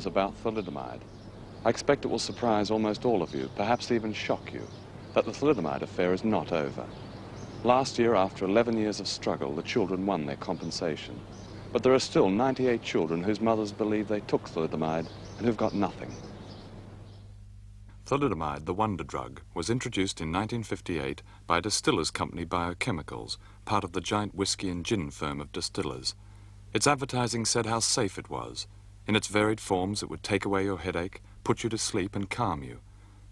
is about thalidomide. I expect it will surprise almost all of you, perhaps even shock you, that the thalidomide affair is not over. Last year, after 11 years of struggle, the children won their compensation. But there are still 98 children whose mothers believe they took thalidomide and who've got nothing. Thalidomide, the wonder drug, was introduced in 1958 by a distillers company, Biochemicals, part of the giant whiskey and gin firm of distillers. Its advertising said how safe it was. In its varied forms, it would take away your headache, put you to sleep and calm you.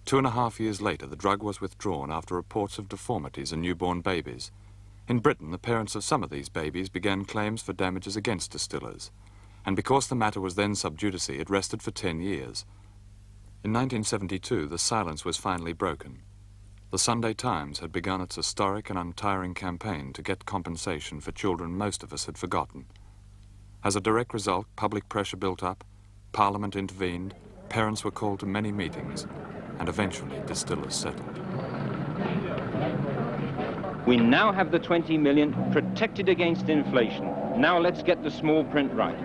2.5 years later, the drug was withdrawn after reports of deformities in newborn babies. In Britain, the parents of some of these babies began claims for damages against distillers. And because the matter was then sub judice, it rested for 10 years. In 1972, the silence was finally broken. The Sunday Times had begun its historic and untiring campaign to get compensation for children most of us had forgotten. As a direct result, public pressure built up, Parliament intervened, parents were called to many meetings, and eventually distillers settled. We now have the 20 million protected against inflation. Now let's get the small print right.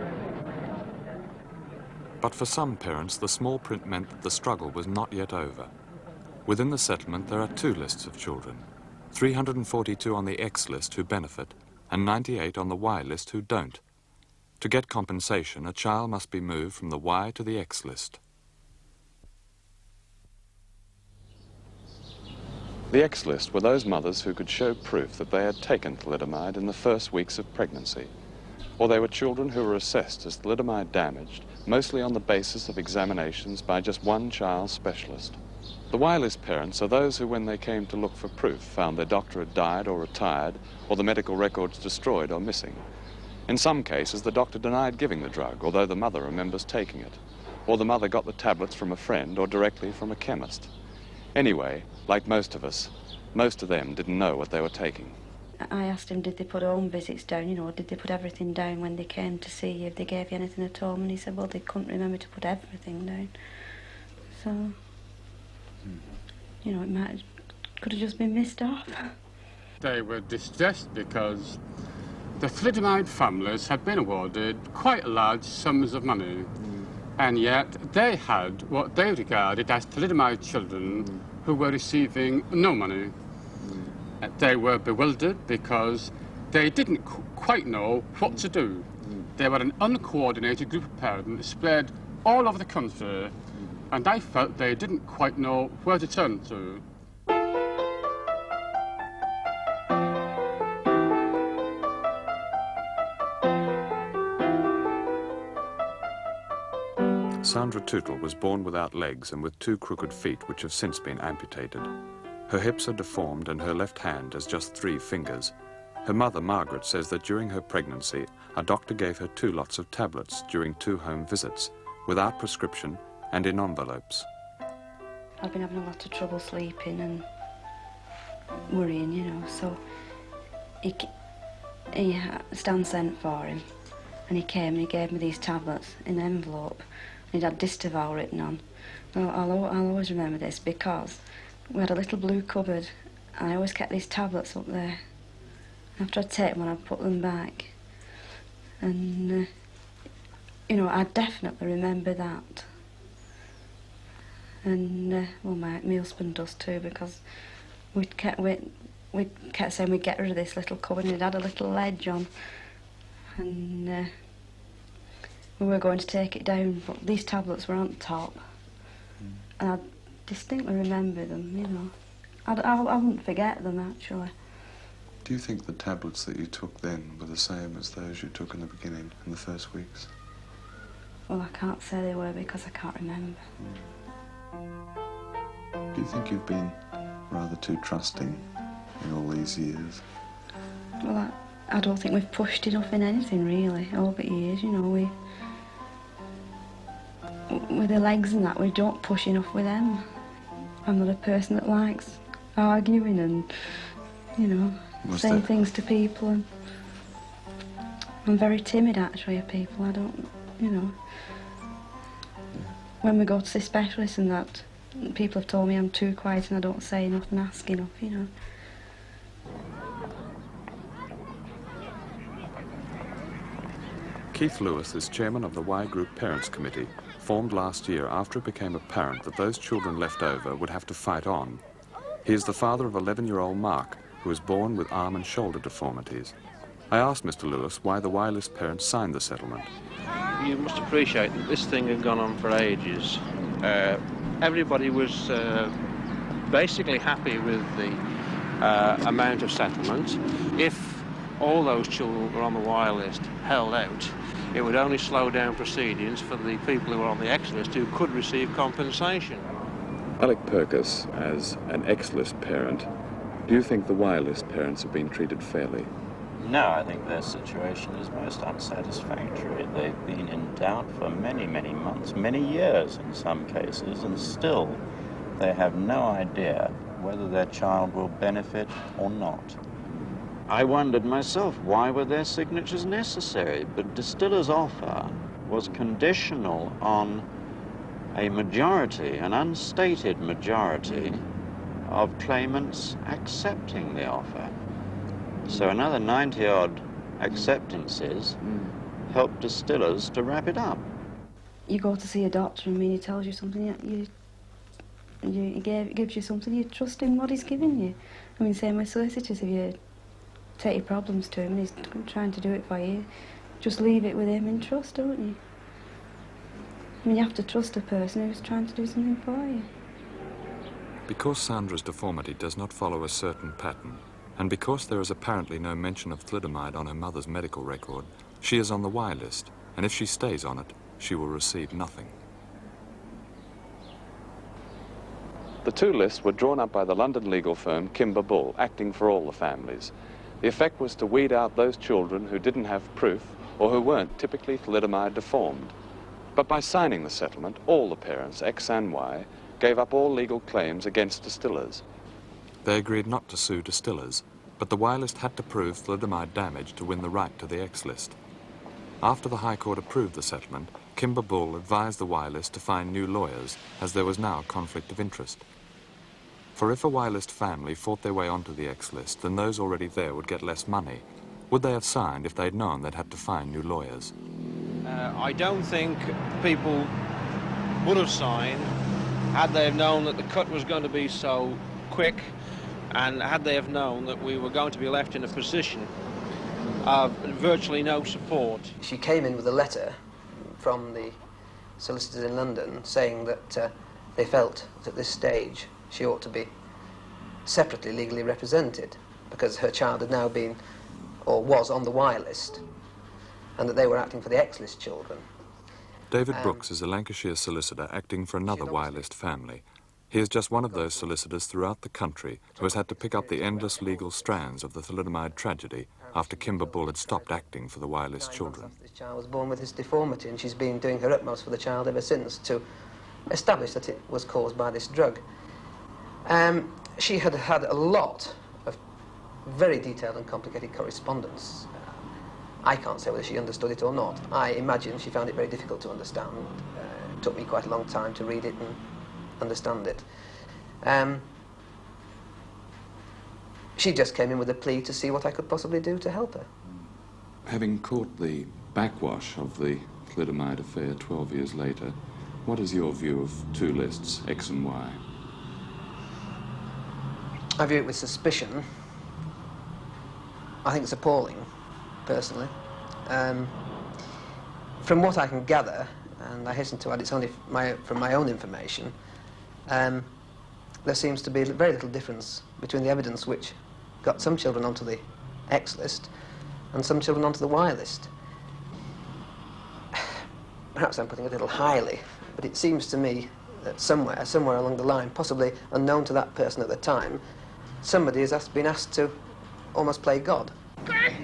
But for some parents, the small print meant that the struggle was not yet over. Within the settlement, there are 2 lists of children, 342 on the X list who benefit, and 98 on the Y list who don't. To get compensation, a child must be moved from the Y to the X list. The X list were those mothers who could show proof that they had taken thalidomide in the first weeks of pregnancy, or they were children who were assessed as thalidomide damaged, mostly on the basis of examinations by just one child specialist. The Y-list parents are those who, when they came to look for proof, found their doctor had died or retired, or the medical records destroyed or missing. In some cases, the doctor denied giving the drug, although the mother remembers taking it, or the mother got the tablets from a friend or directly from a chemist. Anyway, like most of us, most of them didn't know what they were taking. I asked him, did they put home visits down, you know, did they put everything down when they came to see you, if they gave you anything at home? And he said, well, they couldn't remember to put everything down. So, you know, could have just been missed off. They were distressed because the thalidomide families had been awarded quite large sums of money, and yet they had what they regarded as thalidomide children who were receiving no money. They were bewildered because they didn't quite know what to do. They were an uncoordinated group of parents spread all over the country, and I felt they didn't quite know where to turn to. Sandra Tootle was born without legs and with 2 crooked feet which have since been amputated. Her hips are deformed and her left hand has just 3 fingers. Her mother, Margaret, says that during her pregnancy, a doctor gave her 2 lots of tablets during 2 home visits, without prescription and in envelopes. I've been having a lot of trouble sleeping and worrying, you know, so Stan sent for him, and he came and he gave me these tablets in an envelope. It had Disparity written on. Well, I'll always remember this because we had a little blue cupboard and I always kept these tablets up there. After I'd take them, I'd put them back. And, you know, I definitely remember that. And, well, my husband does too, because we kept saying we'd get rid of this little cupboard and it had a little ledge on. And we were going to take it down, but these tablets were on top. And I distinctly remember them, you know. I wouldn't forget them, actually. Do you think the tablets that you took then were the same as those you took in the beginning, in the first weeks? Well, I can't say they were because I can't remember. Do you think you've been rather too trusting in all these years? Well, I don't think we've pushed enough in anything, really, over the years, you know. With the legs and that, we don't push enough with them. I'm not a person that likes arguing and, you know, saying things to people. And I'm very timid, actually, of people. I don't, you know. When we go to see specialists and that, people have told me I'm too quiet and I don't say enough and ask enough, you know. Keith Lewis is chairman of the Y Group Parents Committee, formed last year after it became apparent that those children left over would have to fight on. He is the father of 11-year-old Mark, who was born with arm and shoulder deformities. I asked Mr. Lewis why the wireless parents signed the settlement. You must appreciate that this thing had gone on for ages. Everybody was basically happy with the amount of settlement. If all those children were on the wire list held out, it would only slow down proceedings for the people who were on the X list who could receive compensation. Alec Purkis, as an X-list parent, do you think the wireless parents have been treated fairly? No, I think their situation is most unsatisfactory. They've been in doubt for many, many months, many years in some cases, and still they have no idea whether their child will benefit or not. I wondered myself, why were their signatures necessary? But Distiller's offer was conditional on a majority, an unstated majority, of claimants accepting the offer. So another 90-odd acceptances helped Distillers to wrap it up. You go to see a doctor and he tells you something, it gives you something, you trust in what he's giving you. I mean, same with solicitors, if you take your problems to him and he's trying to do it for you, just leave it with him and trust, don't you? I mean, you have to trust a person who's trying to do something for you. Because Sandra's deformity does not follow a certain pattern, and because there is apparently no mention of thalidomide on her mother's medical record, she is on the Y list, and if she stays on it, she will receive nothing. The two lists were drawn up by the London legal firm Kimber Bull, acting for all the families. The effect was to weed out those children who didn't have proof or who weren't typically thalidomide deformed. But by signing the settlement, all the parents, X and Y, gave up all legal claims against Distillers. They agreed not to sue Distillers, but the Y list had to prove thalidomide damage to win the right to the X list. After the High Court approved the settlement, Kimber Bull advised the Y list to find new lawyers, as there was now a conflict of interest. For if a Y list family fought their way onto the X list, then those already there would get less money. Would they have signed if they'd known they'd had to find new lawyers? I don't think people would have signed had they have known that the cut was going to be so quick, and had they have known that we were going to be left in a position of virtually no support. She came in with a letter from the solicitors in London saying that they felt that at this stage she ought to be separately legally represented because her child had now been, or was, on the Y list, and that they were acting for the X list children. David Brooks is a Lancashire solicitor acting for another Y list family. He is just one of those solicitors throughout the country who has had to pick up the endless legal strands of the thalidomide tragedy after Kimber Bull had stopped acting for the Y list children. This child was born with this deformity, and she's been doing her utmost for the child ever since to establish that it was caused by this drug. She had had a lot of very detailed and complicated correspondence. I can't say whether she understood it or not. I imagine she found it very difficult to understand. It took me quite a long time to read it and understand it. She just came in with a plea to see what I could possibly do to help her. Having caught the backwash of the thalidomide affair 12 years later, what is your view of two lists, X and Y? I view it with suspicion. I think it's appalling, personally. From what I can gather, and I hasten to add it's only from my own information, there seems to be very little difference between the evidence which got some children onto the X list and some children onto the Y list. Perhaps I'm putting it a little highly, but it seems to me that somewhere along the line, possibly unknown to that person at the time, somebody has been asked to almost play God. Very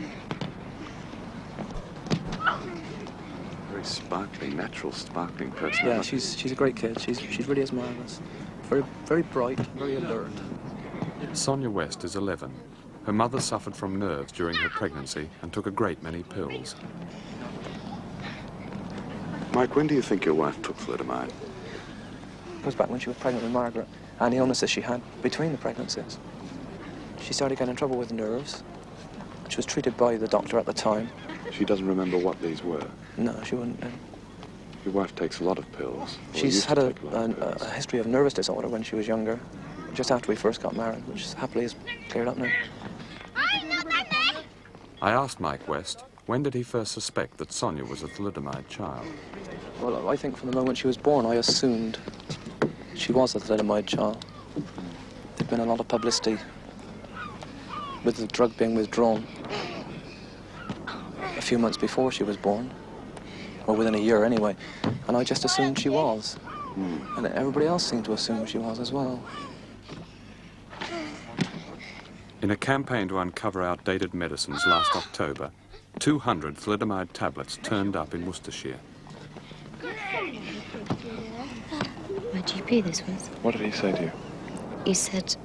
sparkling, natural, sparkling person. Yeah, she's a great kid. She really is marvellous. Very, very bright, very alert. Sonia West is 11. Her mother suffered from nerves during her pregnancy and took a great many pills. Mike, when do you think your wife took thalidomide? It was back when she was pregnant with Margaret, and the illnesses she had between the pregnancies. She started getting in trouble with nerves. She was treated by the doctor at the time. She doesn't remember what these were? No, she wouldn't. Your wife takes a lot of pills. She's had a history of nervous disorder when she was younger, just after we first got married, which happily is cleared up now. I asked Mike West, when did he first suspect that Sonia was a thalidomide child? Well, I think from the moment she was born, I assumed she was a thalidomide child. There'd been a lot of publicity with the drug being withdrawn a few months before she was born, or within a year anyway, and I just assumed she was. And everybody else seemed to assume she was as well. In a campaign to uncover outdated medicines last October, 200 thalidomide tablets turned up in Worcestershire. My GP, this was. What did he say to you? He said,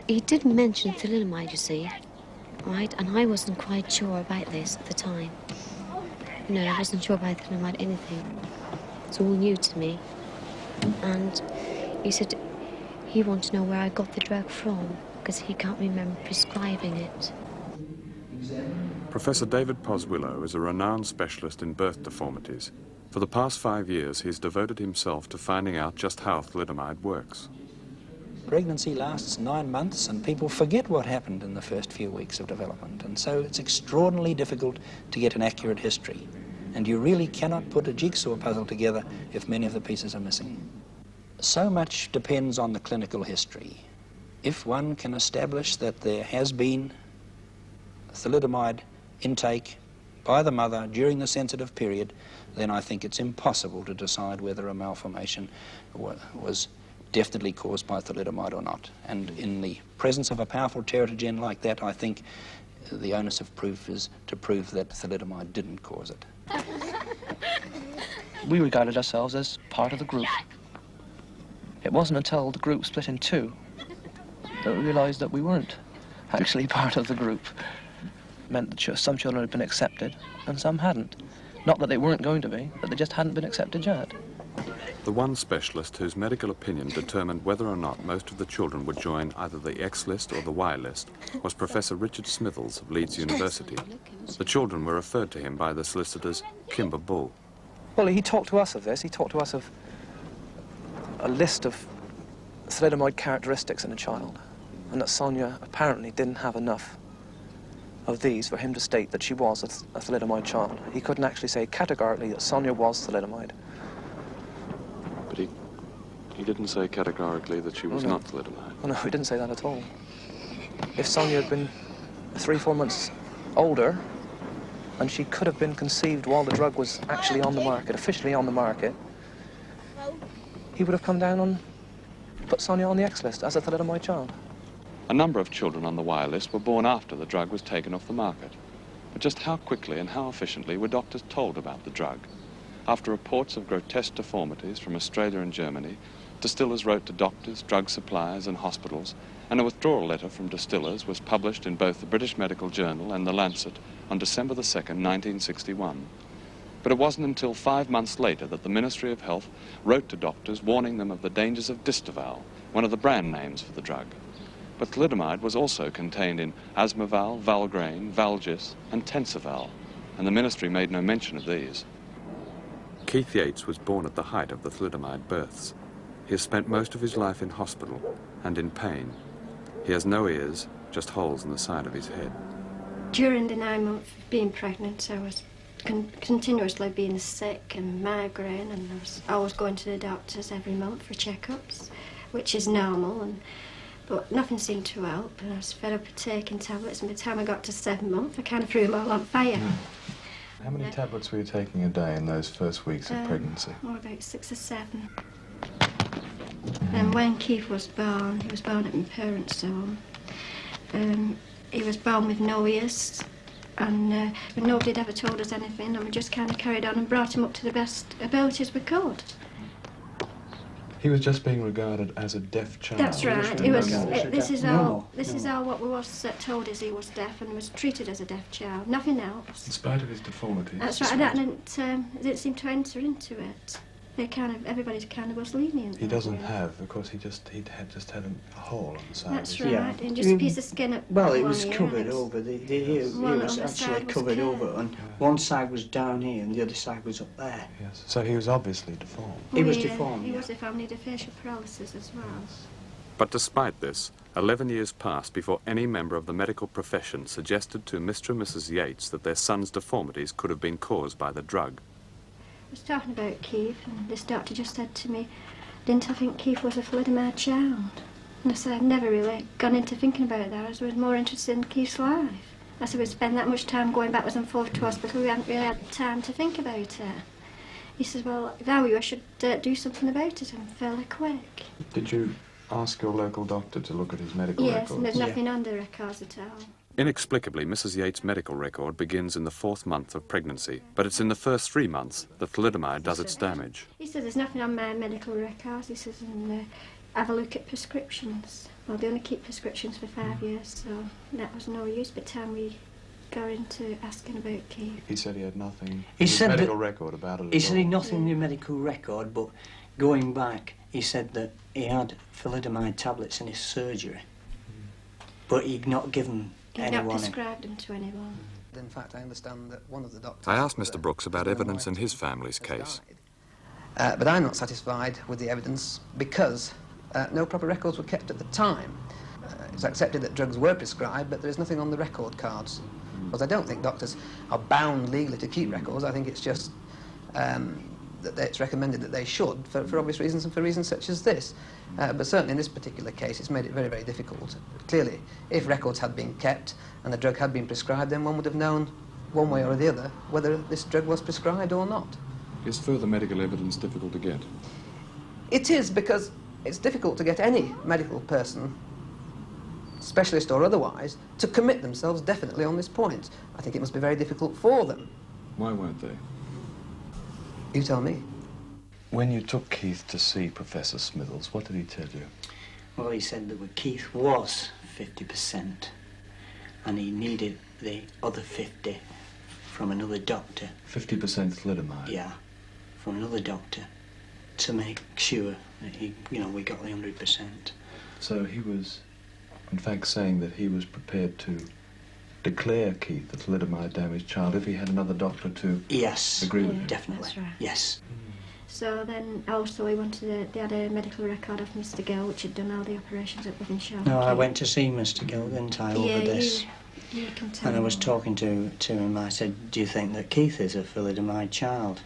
he did mention thalidomide, you see, right? And I wasn't quite sure about this at the time. No, I wasn't sure about thalidomide anything. It's all new to me. And he said he wanted to know where I got the drug from, because he can't remember prescribing it. Professor David Poswillow is a renowned specialist in birth deformities. For the past 5 years, he's devoted himself to finding out just how thalidomide works. Pregnancy lasts 9 months and people forget what happened in the first few weeks of development, and so it's extraordinarily difficult to get an accurate history. And you really cannot put a jigsaw puzzle together if many of the pieces are missing. So much depends on the clinical history. If one can establish that there has been thalidomide intake by the mother during the sensitive period, then I think it's impossible to decide whether a malformation was definitely caused by thalidomide or not. And in the presence of a powerful teratogen like that, I think the onus of proof is to prove that thalidomide didn't cause it. We regarded ourselves as part of the group. It wasn't until the group split in two that we realized that we weren't actually part of the group. It meant that some children had been accepted and some hadn't. Not that they weren't going to be, but they just hadn't been accepted yet. The one specialist whose medical opinion determined whether or not most of the children would join either the X list or the Y list was Professor Richard Smithles of Leeds University. The children were referred to him by the solicitors Kimber Bull. Well, he talked to us of this. He talked to us of a list of thalidomide characteristics in a child, and that Sonia apparently didn't have enough of these for him to state that she was a thalidomide child. He couldn't actually say categorically that Sonia was thalidomide. But he didn't say categorically that she was not thalidomide. Oh, no, he didn't say that at all. If Sonia had been 3-4 months older, and she could have been conceived while the drug was actually on the market, officially on the market, he would have come down and put Sonia on the X list as a thalidomide child. A number of children on the Y list were born after the drug was taken off the market. But just how quickly and how efficiently were doctors told about the drug? After reports of grotesque deformities from Australia and Germany, distillers wrote to doctors, drug suppliers and hospitals, and a withdrawal letter from distillers was published in both the British Medical Journal and the Lancet on December the 2nd, 1961. But it wasn't until 5 months later that the Ministry of Health wrote to doctors warning them of the dangers of Distaval, one of the brand names for the drug. But thalidomide was also contained in Asmaval, Valgrain, Valgis and Tensaval, and the ministry made no mention of these. Keith Yates was born at the height of the thalidomide births. He has spent most of his life in hospital and in pain. He has no ears, just holes in the side of his head. During the 9 months of being pregnant, I was continuously being sick and migraine, and I was always going to the doctors every month for checkups, which is normal, but nothing seemed to help, and I was fed up of taking tablets, and by the time I got to 7 months, I kind of threw them all on fire. How many tablets were you taking a day in those first weeks of pregnancy? Oh, about 6 or 7. And when Keith was born, he was born at my parents' home. He was born with no ears, and nobody had ever told us anything, and we just kind of carried on and brought him up to the best abilities we could. He was just being regarded as a deaf child. That's right. He was. This is all what we was told is he was deaf and was treated as a deaf child. Nothing else. In spite of his deformities. That's right. I didn't seem to enter into it. everybody kind of was lenient. He doesn't have, of course, he'd had a hole on the side. That's of his right, and just a piece of skin up Well, it one was ear, covered and over. The ear was actually covered over, and one side was down here and the other side was up there. Yes. So he was obviously deformed. He was deformed. He was deformed. He had facial paralysis as well. But despite this, 11 years passed before any member of the medical profession suggested to Mr. and Mrs. Yates that their son's deformities could have been caused by the drug. I was talking about Keith, and this doctor just said to me, didn't I think Keith was a thalidomide child? And I said, I've never really gone into thinking about that. I was more interested in Keith's life. I said, we'd spend that much time going backwards and forth to hospital, we hadn't really had time to think about it. He says, well, if I were you, I should do something about it, and fairly quick. Did you ask your local doctor to look at his medical records? Yes, and there's nothing on the records at all. Inexplicably, Mrs. Yates' medical record begins in the 4th month of pregnancy, but it's in the first 3 months that thalidomide does its damage. He says there's nothing on my medical records. He says, and have a look at prescriptions. Well, they only keep prescriptions for 5 years, so that was no use by the time we got into asking about Keith. He said he had nothing in He his said medical record about it at He said he all. had nothing in the medical record, but going back, he said that he had thalidomide tablets in his surgery, but he'd not given He'd not prescribed them to anyone. In fact, I understand that one of the doctors... I asked Mr. Brooks about evidence in his family's case. But I'm not satisfied with the evidence because no proper records were kept at the time. It's accepted that drugs were prescribed, but there is nothing on the record cards. Because I don't think doctors are bound legally to keep records. I think it's just that it's recommended that they should, for obvious reasons and for reasons such as this. But certainly in this particular case, it's made it very, very difficult. Clearly, if records had been kept and the drug had been prescribed, then one would have known one way or the other whether this drug was prescribed or not. Is further medical evidence difficult to get? It is, because it's difficult to get any medical person, specialist or otherwise, to commit themselves definitely on this point. I think it must be very difficult for them. Why weren't they? You tell me. When you took Keith to see Professor Smithles, what did he tell you? Well, he said that Keith was 50% and he needed the other 50 from another doctor. 50% thalidomide? Yeah, from another doctor to make sure that he, we got the 100%. So he was, in fact, saying that he was prepared to declare Keith a thalidomide damaged child if he had another doctor to agree with him? Definitely. That's right. Yes. So then also they had a medical record of Mr. Gill, which had done all the operations at Bovenshaw. No, I went to see Mr. Gill, didn't I, over this? You can tell. And I was talking to him. I said, do you think that Keith is a thalidomide child?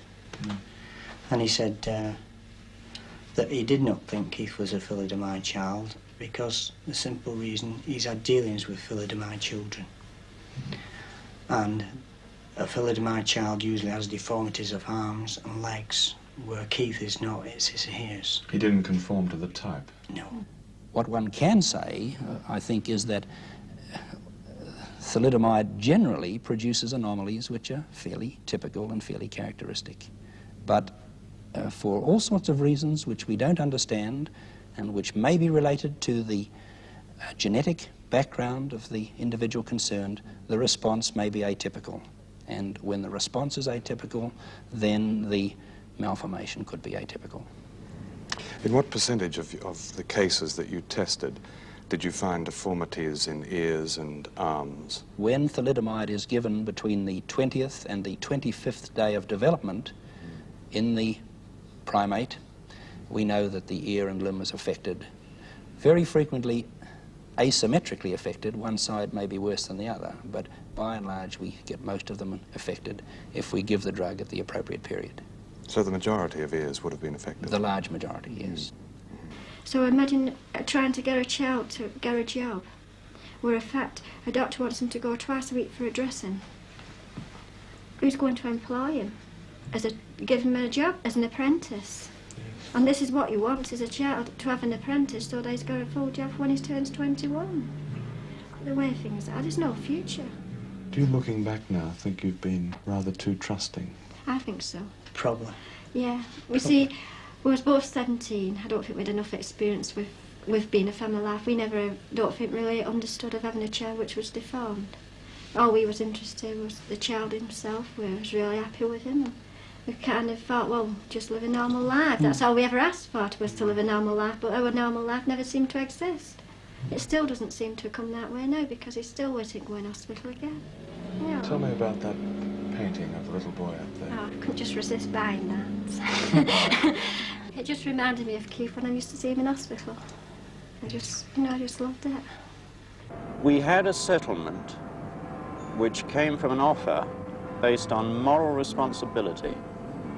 And he said that he did not think Keith was a thalidomide child because the simple reason he's had dealings with thalidomide children. And a thalidomide child usually has deformities of arms and legs, where Keith is not, it's his ears. He didn't conform to the type? No. What one can say, I think, is that thalidomide generally produces anomalies which are fairly typical and fairly characteristic. But for all sorts of reasons which we don't understand and which may be related to the genetic background of the individual concerned, the response may be atypical. And when the response is atypical, then the malformation could be atypical. In what percentage of the cases that you tested did you find deformities in ears and arms? When thalidomide is given between the 20th and the 25th day of development in the primate, we know that the ear and limb is affected. Very frequently asymmetrically affected, one side may be worse than the other, but by and large we get most of them affected if we give the drug at the appropriate period. So the majority of ears would have been affected? The large majority, yes. So imagine trying to get a child to get a job, where in fact a doctor wants him to go twice a week for a dressing. Who's going to employ him? Give him a job as an apprentice? And this is what he wants, is a child to have an apprentice so that he's got a full job when he turns 21. The way things are, there's no future. Do you, looking back now, think you've been rather too trusting? I think so. Probably. Yeah. We see, we was both 17. I don't think we'd enough experience with being a family life. We never, don't think, really understood of having a child which was deformed. All we was interested was the child himself. We was really happy with him. we kind of thought, well, just live a normal life. That's all we ever asked for, was to live a normal life, but our normal life never seemed to exist. It still doesn't seem to come that way now, because he's still waiting to go in hospital again. Yeah. Tell me about that painting of the little boy up there. Oh, I couldn't just resist buying that. It just reminded me of Keith when I used to see him in hospital. I just loved it. We had a settlement which came from an offer based on moral responsibility.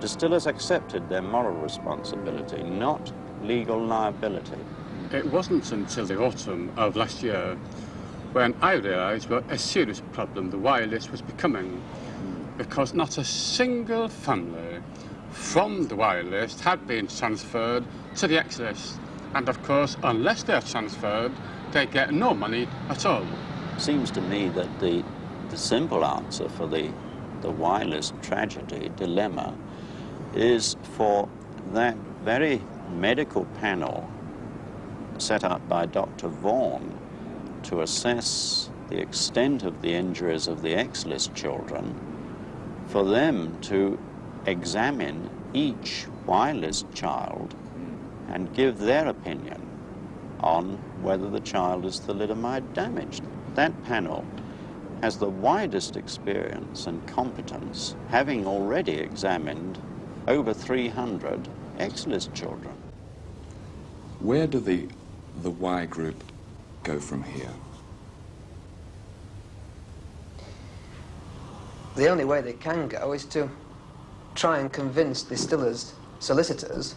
Distillers accepted their moral responsibility, not legal liability. It wasn't until the autumn of last year when I realised what a serious problem the wire list was becoming, because not a single family from the wire list had been transferred to the X list. And of course, unless they're transferred, they get no money at all. Seems to me that the simple answer for the wireless tragedy dilemma is for that very medical panel set up by Dr. Vaughan to assess the extent of the injuries of the X-list children, for them to examine each Y-list child and give their opinion on whether the child is thalidomide damaged. That panel has the widest experience and competence, having already examined over 300 X-list children. Where do the Y group go from here? The only way they can go is to try and convince distillers' solicitors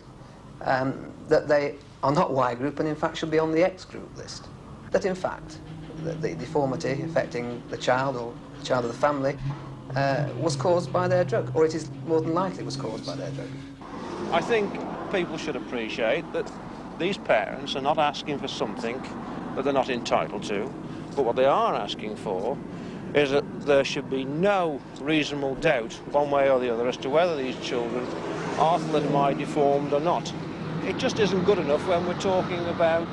that they are not Y group and in fact should be on the X group list. That in fact the deformity affecting the child or the child of the family was caused by their drug, or it is more than likely was caused by their drug. I think people should appreciate that these parents are not asking for something that they're not entitled to, but what they are asking for is that there should be no reasonable doubt, one way or the other, as to whether these children are thalidomide deformed or not. It just isn't good enough when we're talking about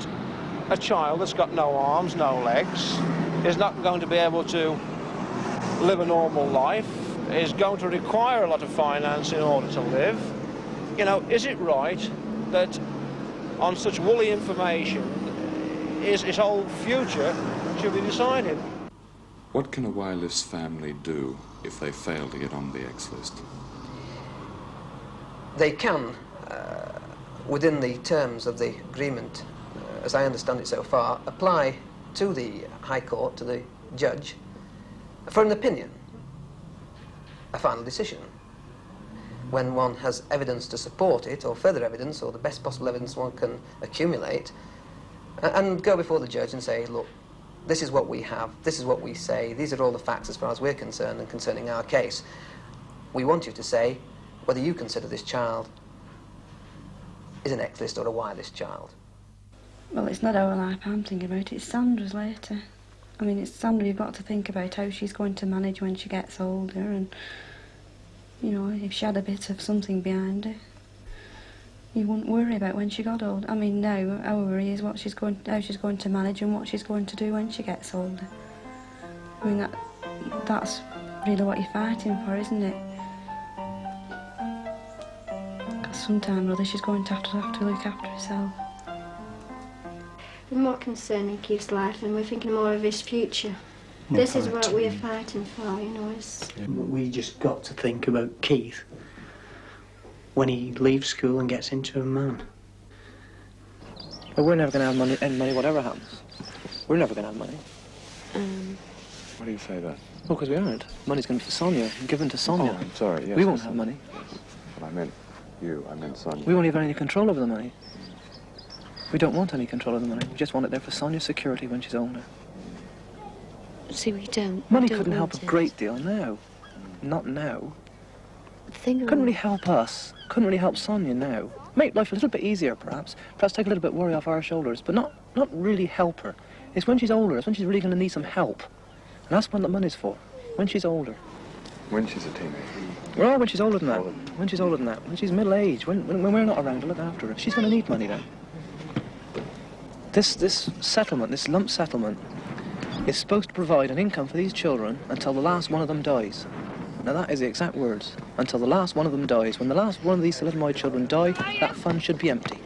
a child that's got no arms, no legs, is not going to be able to live a normal life, is going to require a lot of finance in order to live. You know, is it right that on such woolly information his whole future should be decided? What can a Y-list family do if they fail to get on the X list? They can, within the terms of the agreement, as I understand it so far, apply to the High Court, to the judge, for an opinion, a final decision. When one has evidence to support it, or further evidence, or the best possible evidence one can accumulate, and go before the judge and say, look, this is what we have, this is what we say, these are all the facts as far as we're concerned and concerning our case. We want you to say whether you consider this child is an X-list or a Y-list child. Well, it's not our life I'm thinking about, it's Sandra's later. I mean, it's Sandra, you've got to think about how she's going to manage when she gets older, and, you know, if she had a bit of something behind her, you wouldn't worry about when she got old. I mean, now our worry is how she's going to manage and what she's going to do when she gets older. I mean, that's really what you're fighting for, isn't it? Because sometime or other she's going to have to look after herself. We're more concerned in Keith's life, and we're thinking more of his future. This is what we're fighting for, you know. We just got to think about Keith when he leaves school and gets into a man. But we're never going to have any money whatever happens. We're never going to have money. Why do you say that? Well, because we aren't. Money's going to be for Sonia, given to Sonia. Oh, I'm sorry, yes. We won't have money. But I meant you, I meant Sonia. We won't have any control over the money. We don't want any control of the money. We just want it there for Sonia's security when she's older. See, we don't. Money couldn't help a great deal now. Not now. Couldn't really help us. Couldn't really help Sonia now. Make life a little bit easier, perhaps. Perhaps take a little bit of worry off our shoulders, but not really help her. It's when she's older. It's when she's really going to need some help. And that's what the money's for. When she's older. When she's a teenager. Well, when she's older than that. When she's older than that. When she's middle-aged. When we're not around to look after her. She's going to need money then. This settlement, this lump settlement, is supposed to provide an income for these children until the last one of them dies. Now that is the exact words. Until the last one of them dies. When the last one of these thalidomide children die, that fund should be empty.